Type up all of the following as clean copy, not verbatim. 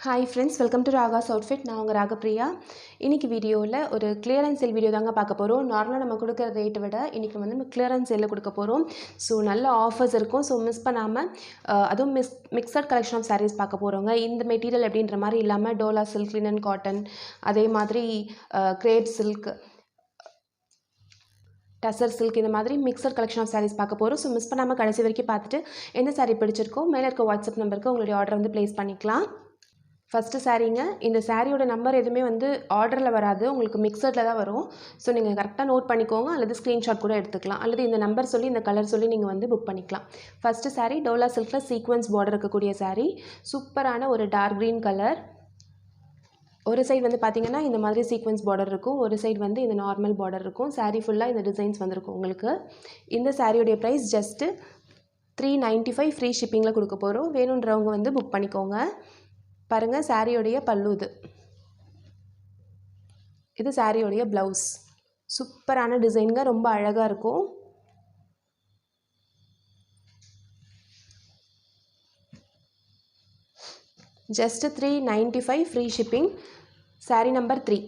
Hi friends, welcome to Raga's Outfit. நான் உங்கள் ராகப்பிரியா. இன்றைக்கி வீடியோவில் ஒரு கிளியரன்ஸ் சேல் வீடியோ தாங்க பார்க்க போகிறோம். நார்மலாக நம்ம கொடுக்குற ரேட்டை விட இன்றைக்கி வந்து நம்ம கிளியரன்ஸ் சேலில் கொடுக்க போகிறோம். ஸோ நல்ல ஆஃபர்ஸ் இருக்கும். ஸோ மிஸ் பண்ணாமல் அதுவும் மிக்சட் கலெக்ஷன் ஆஃப் சாரீஸ் பார்க்க போகிறோங்க. இந்த மெட்டீரியல் எப்படின்ற மாதிரி இல்லாமல் டோலா சில்க், லினன் காட்டன், அதே மாதிரி கிரேப் சில்க், டசர் சில்க், இந்த மாதிரி மிக்சர் கலெக்ஷன் ஆஃப் சாரீஸ் பார்க்க போகிறோம். ஸோ மிஸ் பண்ணாமல் கடைசி வரைக்கும் பார்த்துட்டு எந்த சாரீ பிடிச்சிருக்கோ மேலே இருக்க வாட்ஸ்அப் நம்பருக்கு உங்களுடைய ஆர்டர் வந்து ப்ளேஸ் பண்ணிக்கலாம். ஃபஸ்ட்டு சாரீங்க. இந்த சாரியோட நம்பர் எதுவுமே வந்து ஆர்டரில் வராது, உங்களுக்கு மிக்சரில் தான் வரும். ஸோ நீங்கள் கரெக்டாக நோட் பண்ணிக்கோங்க, அல்லது ஸ்க்ரீன்ஷாட் கூட எடுத்துக்கலாம், அல்லது இந்த நம்பர் சொல்லி இந்த கலர் சொல்லி நீங்கள் வந்து புக் பண்ணிக்கலாம். ஃபஸ்ட்டு சாரீ டோலா சில்கில் சீக்வன்ஸ் பார்டர் இருக்கக்கூடிய சாரீ, சூப்பரான ஒரு டார்க் க்ரீன் கலர். ஒரு சைடு வந்து பார்த்திங்கன்னா இந்த மாதிரி சீக்வன்ஸ் பார்டர் இருக்கும், ஒரு சைடு வந்து இந்த நார்மல் பார்டர் இருக்கும். சாரீ ஃபுல்லாக இந்த டிசைன்ஸ் வந்திருக்கும் உங்களுக்கு. இந்த சாரியோடைய ப்ரைஸ் ஜஸ்ட்டு 395 ஃப்ரீ ஷிப்பிங்கில் கொடுக்க போகிறோம். வேணுன்றவங்க வந்து புக் பண்ணிக்கோங்க. பாருங்கள், சாரியோடைய பல்லு இது சாரியோடைய ப்ளவுஸ். சூப்பரான டிசைனுங்க, ரொம்ப அழகாக இருக்கும். Just 395 free shipping. Saree number 3.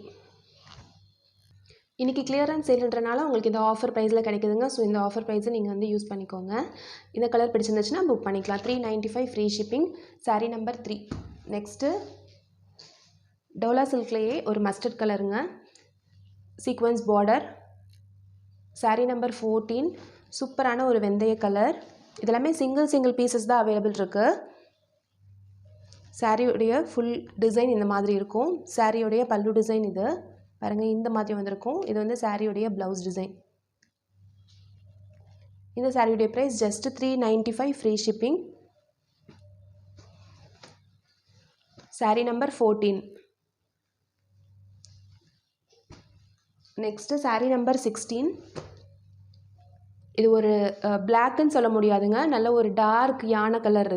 இன்றைக்கி கிளியரன்ஸ் சேல்ன்றனால உங்களுக்கு இந்த ஆஃபர் ப்ரைஸில் கிடைக்குதுங்க. ஸோ இந்த ஆஃபர் ப்ரைஸை நீங்கள் வந்து யூஸ் பண்ணிக்கோங்க. இந்த கலர் பிடிச்சிருந்துச்சுன்னா புக் பண்ணிக்கலாம். 395 free shipping. Saree number 3. Next டோலா சில்க்லேயே ஒரு மஸ்டர்ட் கலருங்க, சீக்வன்ஸ் பார்டர். சாரீ நம்பர் 14. சூப்பரான ஒரு வெந்தய கலர். இதெல்லாமே சிங்கிள் பீசஸ் தான் அவைலபிள் இருக்குது. சாரியோடைய ஃபுல் டிசைன் இந்த மாதிரி இருக்கும். சாரியோடைய பல்லு டிசைன் இது பாருங்கள், இந்த மாதிரி வந்திருக்கும். இது வந்து சாரியோடைய ப்ளவுஸ் டிசைன். இந்த சாரியோடைய price just 395 free shipping. Sari number 14. Next saree number 16. இது ஒரு பிளாக்குன்னு சொல்ல முடியாதுங்க, நல்ல ஒரு டார்க் யானை கலர்.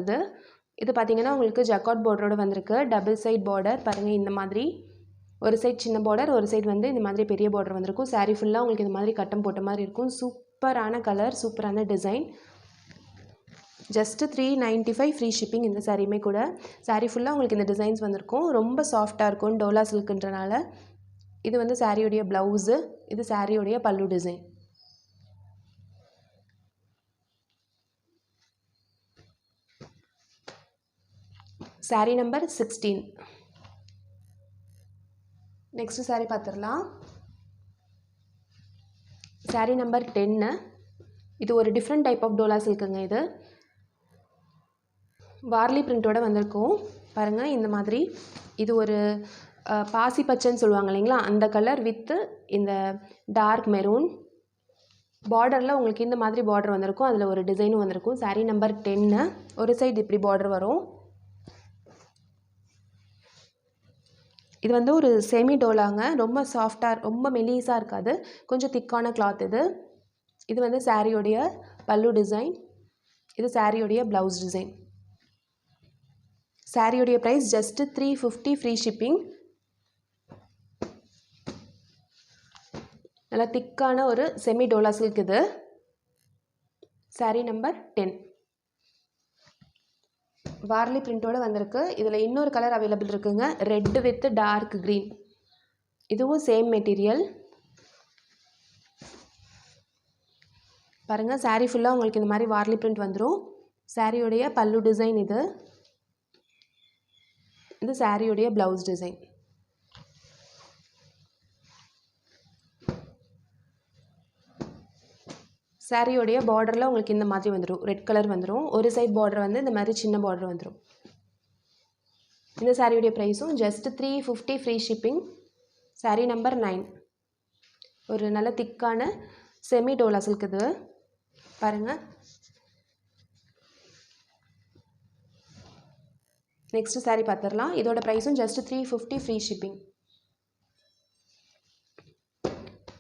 இது பார்த்திங்கன்னா உங்களுக்கு ஜக்கார்ட் பார்டரோடு வந்திருக்கு. டபுள் சைட் பார்டர் பாருங்கள், இந்த மாதிரி ஒரு சைட் சின்ன பார்டர், ஒரு சைடு வந்து இந்த மாதிரி பெரிய பார்டர் வந்திருக்கும். சாரீ ஃபுல்லாக உங்களுக்கு இந்த மாதிரி கட்டம் போட்ட மாதிரி இருக்கும். சூப்பரான கலர், சூப்பரான டிசைன். Just 395 free shipping. இந்த சாரியுமே கூட சாரீ ஃபுல்லாக உங்களுக்கு இந்த டிசைன்ஸ் வந்திருக்கும். ரொம்ப சாஃப்டாக இருக்கும் டோலா சில்க்குன்றனால. இது வந்து சாரியோடைய ப்ளவுஸு, இது சாரியோடைய pallu design. Sari number 16. Next sari பார்த்துடலாம். சாரீ நம்பர் 10. இது ஒரு டிஃப்ரெண்ட் டைப் ஆஃப் டோலா சில்க்குங்க. இது வார்லி பிரிண்ட்டோட வந்திருக்கும் பாருங்கள், இந்த மாதிரி. இது ஒரு பாசி பச்சைன்னு சொல்லுவாங்க இல்லைங்களா, அந்த கலர் வித்து இந்த டார்க் மெரூன் பார்டரில் உங்களுக்கு இந்த மாதிரி பார்டர் வந்திருக்கும். அதில் ஒரு டிசைனும் வந்திருக்கும். சாரீ நம்பர் 10. ஒரு சைடு இப்படி பார்டர் வரும். இது வந்து ஒரு செமி டோலாங்க, ரொம்ப சாஃப்டாக, ரொம்ப மெலீஸாக இருக்காது, கொஞ்சம் திக்கான கிளாத். இது வந்து சாரியோடைய பல்லு டிசைன், இது சாரியோடைய ப்ளவுஸ் டிசைன். சாரியோடைய ப்ரைஸ் ஜஸ்ட்டு 350 ஃப்ரீ ஷிப்பிங். நல்லா திக்கான ஒரு செமி டோலா சில்க். இது சாரீ நம்பர் 10. வார்லி பிரிண்ட்டோடு வந்திருக்கு. இதில் இன்னொரு கலர் அவைலபிள் இருக்குங்க, ரெட்டு வித் டார்க் க்ரீன். இதுவும் சேம் மெட்டீரியல். பாருங்கள், சாரீ ஃபுல்லாக உங்களுக்கு இந்த மாதிரி வார்லி பிரிண்ட் வந்துடும். சாரியோடைய பல்லு டிசைன் இது சாரியோடைய ப்ளவுஸ் டிசைன். சாரியோடைய பார்டரில் உங்களுக்கு இந்த மாதிரி வந்துடும், ரெட் கலர் வந்துடும். ஒரு சைட் பார்டர் வந்து இந்த மாதிரி சின்ன பார்டர் வந்துடும். இந்த சாரியோடைய ப்ரைஸும் just 350 free shipping. Sari number 9. ஒரு நல்ல திக்கான செமி டோலா சில்க். இது பாருங்கள். நெக்ஸ்ட் சாரீ பார்த்துடலாம். இதோட ப்ரைஸும் ஜஸ்ட் 350 ஃப்ரீ ஷிப்பிங்.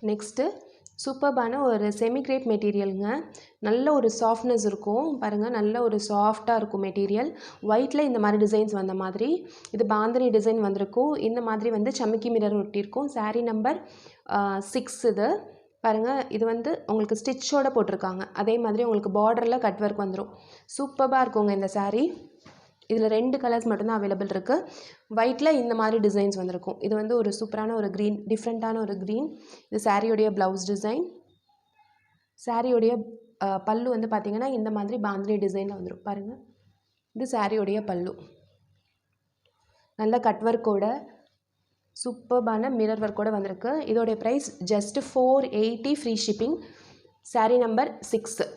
நெக்ஸ்ட்டு சூப்பர்பான ஒரு செமி கிரேப் மெட்டீரியலுங்க, நல்ல ஒரு சாஃப்ட்னஸ் இருக்கும் பாருங்கள், நல்ல ஒரு சாஃப்டாக இருக்கும் மெட்டீரியல். ஒயிட்டில் இந்த மாதிரி டிசைன்ஸ் வந்த மாதிரி, இது பாந்தினி டிசைன் வந்திருக்கும். இந்த மாதிரி வந்து சமிக்கி மிரர் ஒட்டியிருக்கும். சாரீ நம்பர் 6. இது பாருங்கள், இது வந்து உங்களுக்கு ஸ்டிச்சோடு போட்டிருக்காங்க. அதே மாதிரி உங்களுக்கு பார்டரில் கட் ஒர்க் வந்துடும். சூப்பராக இருக்குங்க இந்த சாரீ. இதில் 2 கலர்ஸ் மட்டும்தான் அவைலபிள் இருக்குது. ஒயிட்டில் இந்த மாதிரி டிசைன்ஸ் வந்திருக்கும். இது வந்து ஒரு சூப்பரான ஒரு க்ரீன், டிஃப்ரெண்ட்டான ஒரு க்ரீன். இது சாரியோடைய ப்ளவுஸ் டிசைன். சாரியோடைய பல்லு வந்து பார்த்திங்கன்னா இந்த மாதிரி பாந்தினி டிசைனில் வந்துடும் பாருங்கள். இது சாரியோடைய பல்லு. நல்ல கட் ஒர்க்கோட சூப்பர்பான மிரர் ஒர்க்கோட வந்திருக்கு. இதோடைய price just 480 free shipping. Sari number 6.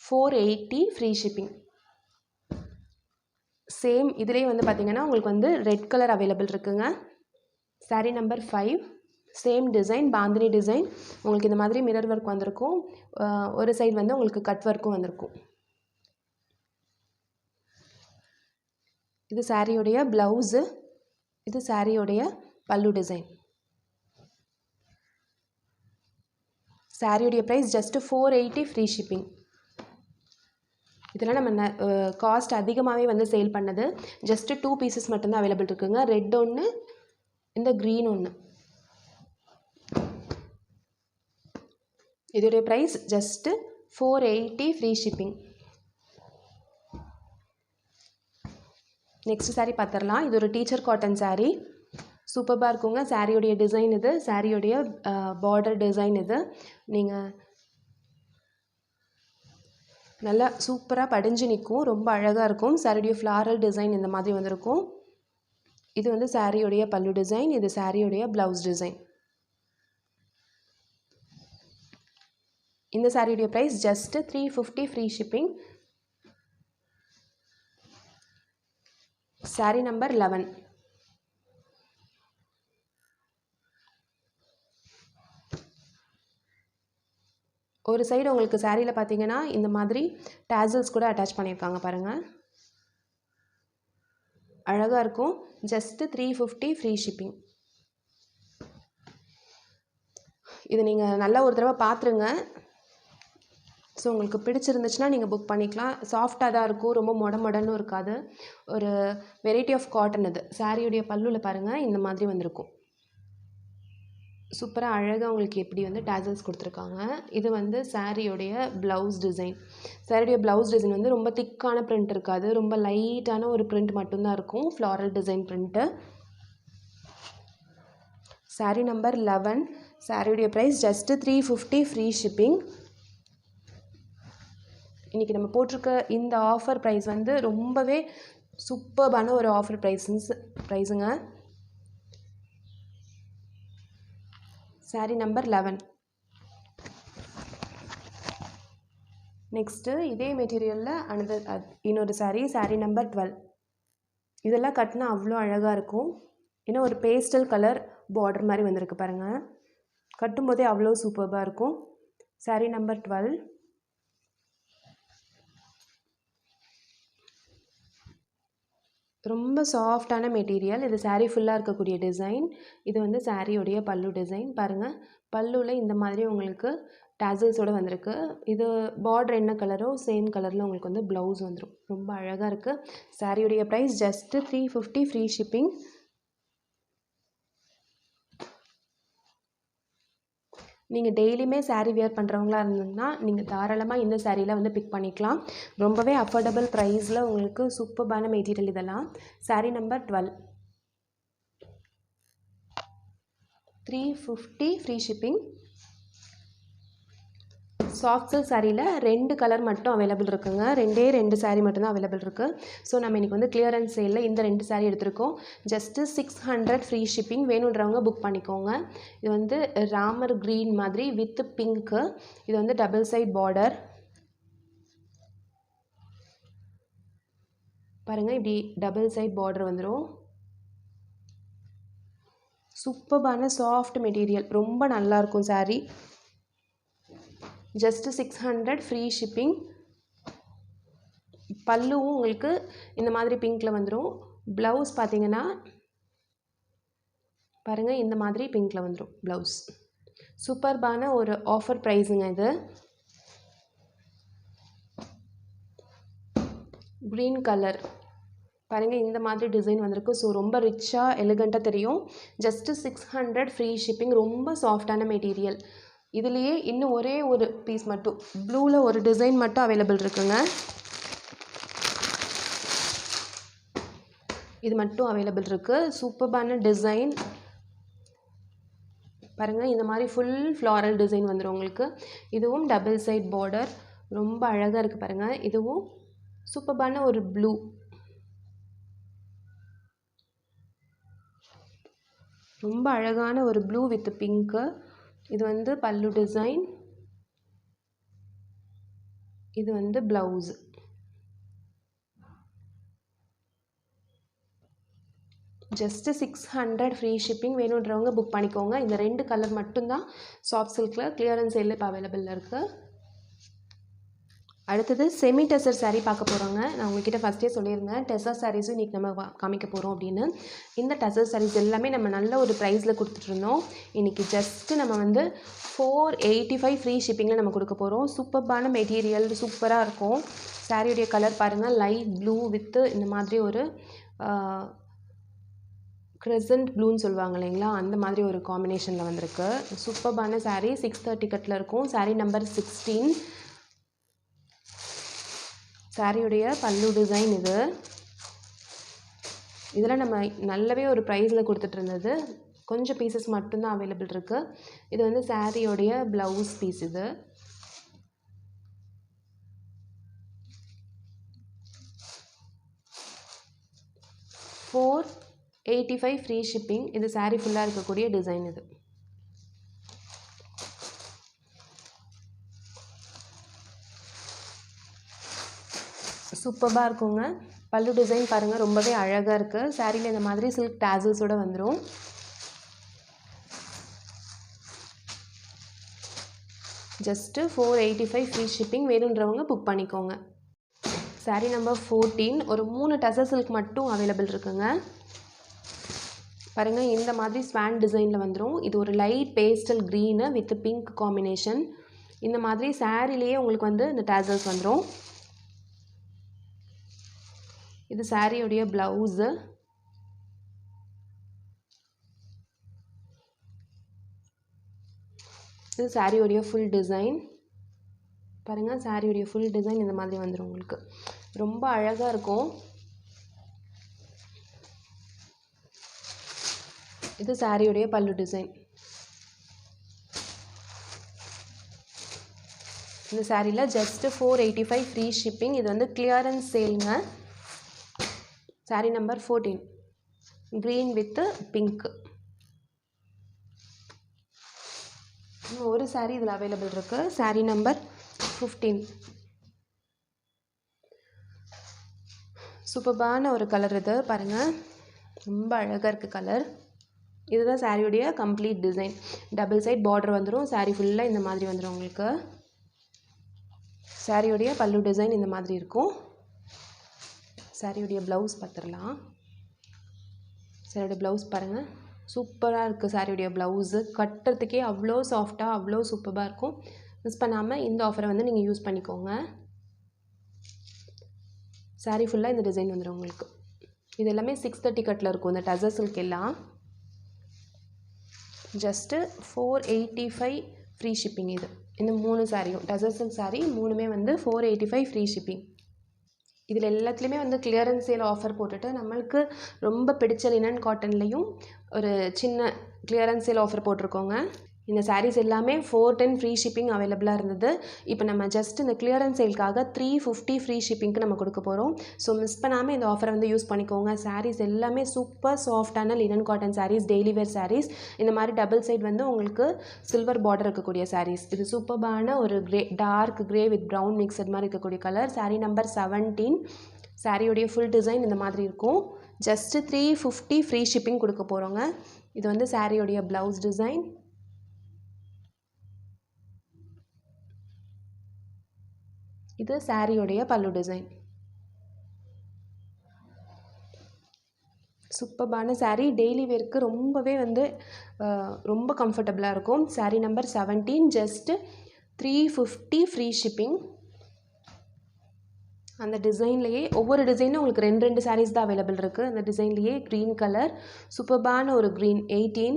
480 free shipping. Same இதிலே வந்து பார்த்திங்கன்னா உங்களுக்கு வந்து ரெட் கலர் அவைலபிள் இருக்குங்க. Sari number 5. Same design, bandhani design. உங்களுக்கு இந்த மாதிரி மிரர் ஒர்க் வந்திருக்கும். ஒரு சைடு வந்து உங்களுக்கு கட் ஒர்க்கும் வந்திருக்கும். இது சாரியோடைய ப்ளவுஸு. இது சாரியோடைய பல்லு டிசைன். சாரியோடைய ப்ரைஸ் ஜஸ்ட் 480 ஃப்ரீ ஷிப்பிங். இதெல்லாம் நம்ம காஸ்ட் அதிகமாகவே வந்து சேல் பண்ணது. ஜஸ்ட்டு 2 பீசஸ் மட்டும்தான் அவைலபிள் இருக்குங்க. ரெட் ஒன்று, இந்த க்ரீன் ஒன்று. இதோடைய price just 480 free shipping. Next saree பார்த்துடலாம். இது ஒரு டீச்சர் காட்டன் சாரீ. சூப்பராக இருக்குங்க. சாரியோடைய டிசைன் இது. சாரியோடைய பார்டர் டிசைன் இது. நீங்கள் நல்லா சூப்பராக படிஞ்சு நிற்கும். ரொம்ப அழகாக இருக்கும். சாரியோடைய ஃப்ளாரல் டிசைன் இந்த மாதிரி வந்திருக்கும். இது வந்து சாரியோடைய பல்லு டிசைன். இது சாரியோடைய ப்ளவுஸ் டிசைன். இந்த சாரியோடைய price just 350 free shipping. Sari number 11. ஒரு சைடு உங்களுக்கு சாரியில் பார்த்தீங்கன்னா இந்த மாதிரி டாசல்ஸ் கூட அட்டாச் பண்ணியிருக்காங்க பாருங்கள். அழகாக இருக்கும். Just 350 free shipping. இது நீங்கள் நல்லா ஒரு தடவை பார்த்துருங்க. ஸோ உங்களுக்கு பிடிச்சிருந்துச்சுன்னா நீங்கள் புக் பண்ணிக்கலாம். சாஃப்டாக தான் இருக்கும். ரொம்ப மொடன்னு இருக்காது. ஒரு வெரைட்டி ஆஃப் காட்டன் இது. சாரியுடைய பல்லுவில் பாருங்கள் இந்த மாதிரி வந்திருக்கும். சூப்பராக அழகாக உங்களுக்கு எப்படி வந்து டாசல்ஸ் கொடுத்துருக்காங்க. இது வந்து சாரியோடைய ப்ளவுஸ் டிசைன். சாரியுடைய ப்ளவுஸ் டிசைன் வந்து ரொம்ப திக்கான பிரிண்ட் இருக்காது. ரொம்ப லைட்டான ஒரு பிரிண்ட் மட்டும்தான் இருக்கும். Floral design print. Sari number 11. சாரியுடைய ப்ரைஸ் ஜஸ்ட்டு 350 ஃப்ரீ ஷிப்பிங். இன்றைக்கி நம்ம போட்டிருக்க இந்த ஆஃபர் ப்ரைஸ் வந்து ரொம்பவே சூப்பர்பான ஒரு ஆஃபர் ப்ரைஸுங்க. சாரீ நம்பர் 11. நெக்ஸ்ட்டு இதே மெட்டீரியலில் இன்னொரு சாரீ நம்பர் 12. இதெல்லாம் கட்டினா அவ்வளோ அழகாக இருக்கும். இன்னும் ஒரு பேஸ்டல் கலர் பார்டர் மாதிரி வந்திருக்கு பாருங்கள். கட்டும்போதே அவ்வளோ சூப்பர்பாக இருக்கும். சாரீ நம்பர் 12. ரொம்ப சாஃப்டான மெட்டீரியல். இது சாரீ ஃபுல்லாக இருக்கக்கூடிய டிசைன். இது வந்து சாரியோடைய பல்லு டிசைன் பாருங்கள். பல்லுவில் இந்த மாதிரி உங்களுக்கு டாசல்ஸோடு வந்திருக்கு. இது பார்டர் என்ன கலரோ சேம் கலரில் உங்களுக்கு வந்து ப்ளவுஸ் வந்துடும். ரொம்ப அழகாக இருக்குது. சாரியுடைய ப்ரைஸ் ஜஸ்ட்டு 350 ஃப்ரீ ஷிப்பிங். நீங்கள் டெய்லியுமே சாரீ வியர் பண்ணுறவங்களா இருந்தீங்கன்னா நீங்கள் தாராளமாக இந்த சாரியில் வந்து பிக் பண்ணிக்கலாம். ரொம்பவே அஃபோர்டபுள் ப்ரைஸில் உங்களுக்கு சூப்பர்பான மெட்டீரியல் இதெல்லாம். Sari number 12. 350 free shipping. Soft silk சாரியில் 2 கலர் மட்டும் அவைலபிள் இருக்குங்க. 2 சாரீ மட்டும்தான் அவைலபிள் இருக்குது. ஸோ நம்ம இன்றைக்கி வந்து கிளியரன்ஸ் சேலில் இந்த 2 சாரீ எடுத்திருக்கோம். Just 600 free shipping. வேணுன்றவங்க புக் பண்ணிக்கோங்க. இது வந்து ராமர் க்ரீன் மாதிரி வித் பிங்க்கு. இது வந்து டபுள் சைட் பார்டர் பாருங்கள். இப்படி டபுள் சைட் பார்டர் வந்துடும். சூப்பர்பான சாஃப்ட் மெட்டீரியல். ரொம்ப நல்லாயிருக்கும் சாரீ. Just 600 free shipping. பல்லுவும் உங்களுக்கு இந்த மாதிரி பிங்க்கில் வந்துடும். ப்ளவுஸ் பார்த்தீங்கன்னா பாருங்கள் இந்த மாதிரி பிங்க்கில் வந்துடும் ப்ளவுஸ். சூப்பர்பான ஒரு ஆஃபர் ப்ரைஸுங்க இது. க்ரீன் கலர் பாருங்கள் இந்த மாதிரி டிசைன் வந்திருக்கு. ஸோ ரொம்ப ரிச்சாக எலிகண்ட்டாக தெரியும். Just 600 free shipping. ரொம்ப சாஃப்டான மெட்டீரியல். இதுலேயே இன்னும் ஒரே ஒரு பீஸ் மட்டும் ப்ளூவில் ஒரு டிசைன் மட்டும் அவைலபிள் இருக்குங்க. இது மட்டும் அவைலபிள் இருக்குது. சூப்பர்பான டிசைன் பாருங்கள். இந்த மாதிரி ஃபுல் ஃப்ளாரல் டிசைன் வந்துடும் உங்களுக்கு. இதுவும் டபுள் சைட் பார்டர், ரொம்ப அழகாக இருக்குது பாருங்கள். இதுவும் சூப்பர்பான ஒரு ப்ளூ, ரொம்ப அழகான ஒரு ப்ளூ வித் பிங்க்கு. இது வந்து பல்லு டிசைன், இது வந்து ப்ளவுஸ். Just 600 free shipping. வேணுன்றவங்க புக் பண்ணிக்கோங்க. இந்த 2 கலர் மட்டும்தான் சாஃப்ட் சில்கில் கிளியரன்ஸ் சேலில் இப்போ அவைலபிளில் இருக்குது. அடுத்தது செமி டெசர் சாரீ பார்க்க போகிறோங்க. நான் உங்கள்கிட்ட ஃபஸ்ட்டே சொல்லியிருந்தேன் டெசர் சாரீஸும் இன்றைக்கி நம்ம காமிக்க போகிறோம் அப்படின்னு. இந்த டெசர் சாரீஸ் எல்லாமே நம்ம நல்ல ஒரு ப்ரைஸில் கொடுத்துட்ருந்தோம். இன்றைக்கி ஜஸ்ட்டு நம்ம வந்து 485 ஃப்ரீ ஷிப்பிங்கில் நம்ம கொடுக்க போகிறோம். சூப்பர்பான மெட்டீரியல், சூப்பராக இருக்கும். சாரியுடைய கலர் பாருங்கள், லைட் ப்ளூ வித்து இந்த மாதிரி ஒரு க்ரெசன்ட் ப்ளூன்னு சொல்லுவாங்க இல்லைங்களா, அந்த மாதிரி ஒரு காம்பினேஷனில் வந்திருக்கு. சூப்பர்பான சாரீ. 630 கட்டில் இருக்கும். சாரீ நம்பர் 16. சாரியுடைய பல்லு டிசைன் இது. இதில் நம்ம நல்லாவே ஒரு ப்ரைஸில் கொடுத்துட்டு இருந்தது. கொஞ்சம் பீசஸ் மட்டும்தான் அவைலபிள் இருக்குது. இது வந்து சாரியோடைய ப்ளவுஸ் பீஸ். இது $485 ஃப்ரீ ஷிப்பிங். இது சாரீ ஃபுல்லாக இருக்கக்கூடிய டிசைன். இது சூப்பராக இருக்குங்க. பல்லு டிசைன் பாருங்கள், ரொம்பவே அழகாக இருக்குது. சாரியில் இந்த மாதிரி சில்க் டேசல்ஸோடு வந்துடும். Just 485 free shipping. வேணுன்றவங்க புக் பண்ணிக்கோங்க. சாரீ நம்பர் 14. ஒரு 3 டசர் சில்க் மட்டும் அவைலபிள் இருக்குங்க. பாருங்கள், இந்த மாதிரி ஸ்வான் டிசைனில் வந்துடும். இது ஒரு light pastel green with pink combination. இந்த மாதிரி சாரிலேயே உங்களுக்கு வந்து இந்த டேசல்ஸ் வந்துடும். இது சாரியுடைய ப்ளவுஸு. இது சாரியுடைய ஃபுல் டிசைன் பாருங்கள். சாரியுடைய ஃபுல் டிசைன் இந்த மாதிரி வந்துடும் உங்களுக்கு. ரொம்ப அழகாக இருக்கும். இது சாரியுடைய பல்லு டிசைன். இந்த சாரியில் ஜஸ்ட்டு 485 ஃப்ரீ ஷிப்பிங். இது வந்து கிளியரன்ஸ் சேலுங்க. Saree number 14. Green with pink. ஒரு சாரீ இதில் அவைலபிள் இருக்குது. Saree number 15. சூப்பர்பான ஒரு கலர் இது பாருங்கள், ரொம்ப அழகாக இருக்குது கலர். இதுதான் சாரியுடைய complete design. Double side border வந்துடும். சாரீ ஃபுல்லாக இந்த மாதிரி வந்துடும் உங்களுக்கு. சாரியுடைய பல்லு டிசைன் இந்த மாதிரி இருக்கும். சாரியுடைய ப்ளவுஸ் பார்த்துடலாம். சாரியுடைய ப்ளவுஸ் பாருங்கள், சூப்பராக இருக்குது. சாரியுடைய ப்ளவுஸு கட்டுறதுக்கே அவ்வளோ சாஃப்டாக, அவ்வளோ சூப்பராக இருக்கும். மிஸ் பண்ணாமல் இந்த ஆஃபரை வந்து நீங்கள் யூஸ் பண்ணிக்கோங்க. சாரீ ஃபுல்லாக இந்த டிசைன் வந்துடும் உங்களுக்கு. இது எல்லாமே 630 கட்டில் இருக்கும். இந்த டசர் சில்க் எல்லாம் ஜஸ்ட்டு 485 ஃப்ரீ ஷிப்பிங். இது இந்த 3 சாரியும் டசர் சில்க் சாரீ 3மே வந்து 485 ஃப்ரீ ஷிப்பிங். இதில் எல்லாத்துலேயுமே வந்து கிளியரன்ஸ் சேல் ஆஃபர் போட்டுட்டு நம்மளுக்கு ரொம்ப பிடிச்ச லினன் காட்டன்லேயும் ஒரு சின்ன கிளியரன்ஸ் சேல் ஆஃபர் போட்டிருக்கோங்க. இந்த சாரீஸ் எல்லாமே 410 ஃப்ரீ ஷிப்பிங் அவைலபிளாக இருந்தது. இப்போ நம்ம ஜஸ்ட் இந்த கிளியரன்ஸ் சேல்க்காக 350 ஃப்ரீ ஷிப்பிங்க்கு நம்ம கொடுக்க போகிறோம். ஸோ மிஸ் பண்ணாமல் இந்த ஆஃபரை வந்து யூஸ் பண்ணிக்கோங்க. சாரீஸ் எல்லாமே சூப்பர் சாஃப்டான linen cotton saris, daily wear saris. இந்த மாதிரி டபுள் சைட் வந்து உங்களுக்கு சில்வர் பார்டர் இருக்கக்கூடிய சாரீஸ். இது சூப்பர்பான ஒரு grey, dark grey with brown mixed மாதிரி இருக்கக்கூடிய கலர். சாரீ நம்பர் 17. சாரியுடைய ஃபுல் டிசைன் இந்த மாதிரி இருக்கும். ஜஸ்ட்டு 350 ஃப்ரீ ஷிப்பிங் கொடுக்க போகிறோங்க. இது வந்து சாரியுடைய ப்ளவுஸ் டிசைன். இது சாரியுடைய பல்லு டிசைன். சூப்பர்பான சாரீ, டெய்லி வேருக்கு ரொம்பவே வந்து ரொம்ப கம்ஃபர்டபுளாக இருக்கும். Sari number 17. Just 350 free shipping. அந்த டிசைன்லேயே ஒவ்வொரு டிசைனும் உங்களுக்கு 2 சாரீஸ் தான் அவைலபிள் இருக்குது. அந்த டிசைன்லேயே க்ரீன் கலர், சூப்பர்பான ஒரு க்ரீன் 18.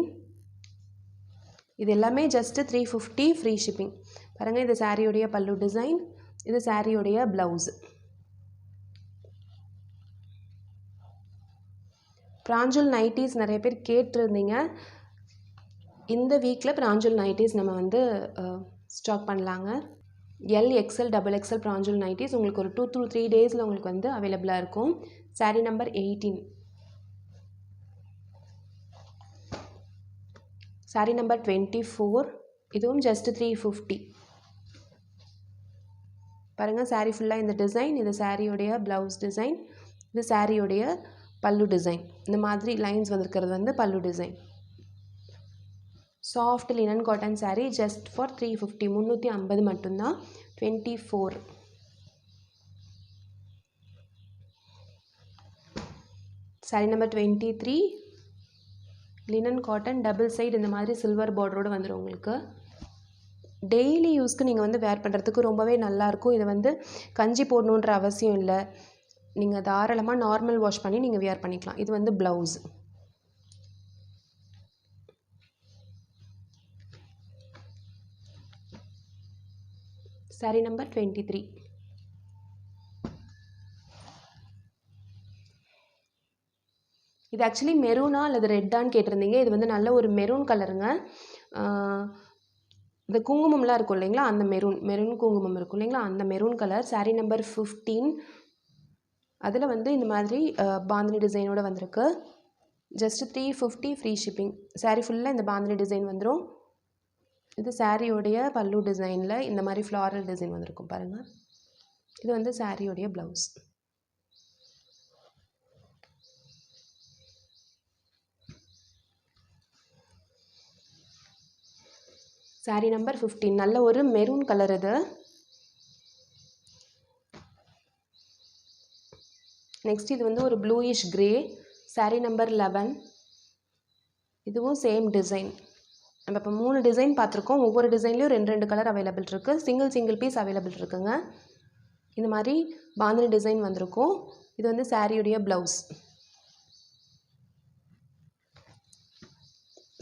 இது எல்லாமே ஜஸ்ட்டு 350 ஃப்ரீ ஷிப்பிங். பாருங்கள், இது சாரியுடைய பல்லு டிசைன். இது சாரியுடைய ப்ளவுஸ். பிராஞ்சூல் நைட்டிஸ் நிறைய பேர் கேட்டிருந்தீங்க. இந்த வீக்கில் பிராஞ்சூல் நைட்டிஸ் நம்ம வந்து ஸ்டாக் பண்ணலாங்க. எல், எக்ஸ்எல், XXL பிராஞ்சூல் நைட்டிஸ் உங்களுக்கு ஒரு 2 to 3 டேஸில் உங்களுக்கு வந்து அவைலபிளாக இருக்கும். சாரீ நம்பர் 18. சாரீ நம்பர் 24. இதுவும் ஜஸ்ட் 350. பாருங்கள், சாரீ ஃபுல்லாக இந்த டிசைன். இது சாரியோடைய ப்ளவுஸ் டிசைன், இது சாரியோடைய பல்லு டிசைன். இந்த மாதிரி லைன்ஸ் வந்திருக்கிறது வந்து பல்லு design. Soft linen cotton sari just for 350, 350 மட்டும்தான். 24. Sari number 23. Linen cotton double side இந்த மாதிரி சில்வர் பார்டரோடு வந்துடும் உங்களுக்கு. டெய்லி யூஸ்க்கு நீங்கள் வந்து வேர் பண்ணுறதுக்கு ரொம்பவே நல்லாயிருக்கும். இது வந்து கஞ்சி போடணுன்ற அவசியம் இல்லை. நீங்கள் தாராளமாக நார்மல் வாஷ் பண்ணி நீங்கள் வேர் பண்ணிக்கலாம். இது வந்து ப்ளவுஸ். சாரீ நம்பர் 23. இது ஆக்சுவலி மெரூனா அல்லது ரெட்டான்னு கேட்டிருந்தீங்க. இது வந்து நல்ல ஒரு மெரூன் கலருங்க. இந்த குங்குமம்லாம் இருக்கும் இல்லைங்களா, அந்த மெரூன் குங்குமம் இருக்கும் இல்லைங்களா, அந்த மெரூன் கலர். சாரீ நம்பர் 15. அதில் வந்து இந்த மாதிரி பாந்தினி டிசைனோடு வந்திருக்கு. Just 350 free shipping. சாரீ ஃபுல்லாக இந்த பாந்தினி டிசைன் வந்துடும். இது சாரியோடைய பல்லு டிசைனில் இந்த மாதிரி ஃப்ளாரல் டிசைன் வந்திருக்கும் பாருங்கள். இது வந்து சாரியோடைய ப்ளவுஸ். சாரீ நம்பர் 15. நல்ல ஒரு மெரூன் கலர் இது. நெக்ஸ்ட் இது வந்து ஒரு ப்ளூயிஷ் கிரே. சாரீ நம்பர் 11. இதுவும் சேம் டிசைன். நம்ம இப்போ 3 டிசைன் பார்த்துருக்கோம். ஒவ்வொரு டிசைன்லேயும் 2 கலர் அவைலபிள் இருக்குது. சிங்கிள் பீஸ் அவைலபிள் இருக்குங்க. இந்த மாதிரி பாந்தினி டிசைன் வந்திருக்கும். இது வந்து சாரியுடைய ப்ளவுஸ்.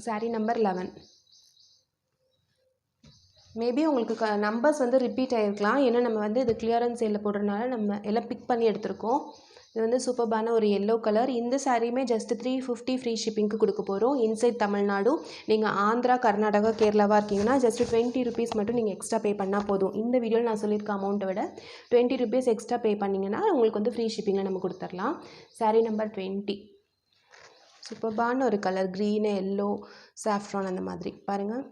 சாரீ நம்பர் 11. மேபி உங்களுக்கு நம்பர்ஸ் வந்து ரிப்பீட் ஆகிருக்கலாம். ஏன்னா நம்ம வந்து இது கிளியரன்ஸ் சேலில் போடுறதுனால நம்ம எல்லாம் பிக் பண்ணி எடுத்திருக்கோம். இது வந்து சூப்பர்பான ஒரு எல்லோ கலர். இந்த சாரியுமே ஜஸ்ட் 350 ஃப்ரீ ஷிப்பிங்க்கு கொடுக்க போகிறோம். இன்சைட் தமிழ்நாடு. நீங்கள் ஆந்திரா, கர்நாடகா, கேரளாவாக இருக்கீங்கன்னா ஜஸ்ட் 20 rupees மட்டும் நீங்கள் எக்ஸ்ட்ரா பே பண்ணால் போதும். இந்த வீடியோவில் நான் சொல்லியிருக்க அமௌண்ட்டை விட 20 rupees எக்ஸ்ட்ரா பே பண்ணிங்கன்னா உங்களுக்கு வந்து ஃப்ரீ ஷிப்பிங்கில் நம்ம கொடுத்துர்லாம். சாரீ நம்பர் 20. சூப்பர்பான ஒரு கலர், க்ரீனு, எல்லோ, சாஃப்ரான் அந்த மாதிரி பாருங்கள்.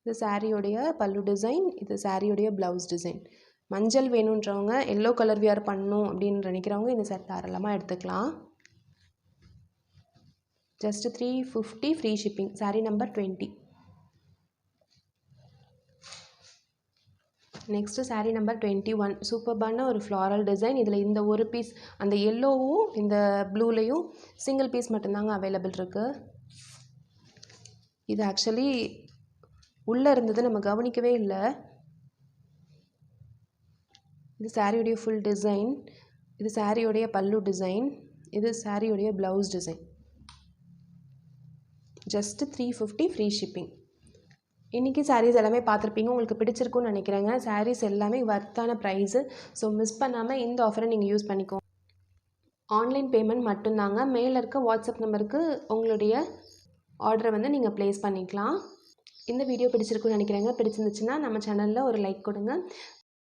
இது சாரியோடைய பல்லு டிசைன், இது சாரியோடைய ப்ளவுஸ் டிசைன். மஞ்சள் வேணுன்றவங்க, எல்லோ கலர் வியர் பண்ணணும் அப்படின்னு நினைக்கிறவங்க இந்த செட் தாராளமாக எடுத்துக்கலாம். Just 350 free shipping. Sari number 20. Next saree number 21. சூப்பர்பான ஒரு ஃப்ளாரல் டிசைன். இதில் இந்த ஒரு பீஸ், அந்த எல்லோவும் இந்த ப்ளூலையும் சிங்கிள் பீஸ் மட்டும்தாங்க அவைலபிள் இருக்குது. இது ஆக்சுவலி உள்ளே இருந்தது நம்ம கவனிக்கவே இல்லை. இது சாரியுடைய ஃபுல் டிசைன். இது சாரியுடைய பல்லு டிசைன். இது சாரியுடைய blouse design. Just 350 free shipping. இன்றைக்கி சாரீஸ் எல்லாமே பார்த்துருப்பீங்க. உங்களுக்கு பிடிச்சிருக்குன்னு நினைக்கிறேங்க. சாரீஸ் எல்லாமே வர்த்தான ப்ரைஸு. ஸோ மிஸ் பண்ணாமல் இந்த ஆஃபரை நீங்கள் யூஸ் பண்ணிக்கோங்க. ஆன்லைன் பேமெண்ட் மட்டும்தாங்க. மேலே இருக்க வாட்ஸ்அப் நம்பருக்கு உங்களுடைய ஆர்டரை வந்து நீங்கள் ப்ளேஸ் பண்ணிக்கலாம். இந்த வீடியோ பிடிச்சிருக்குன்னு நினைக்கிறேங்க. பிடிச்சிருந்துச்சுன்னா நம்ம சேனலில் ஒரு லைக் கொடுங்க.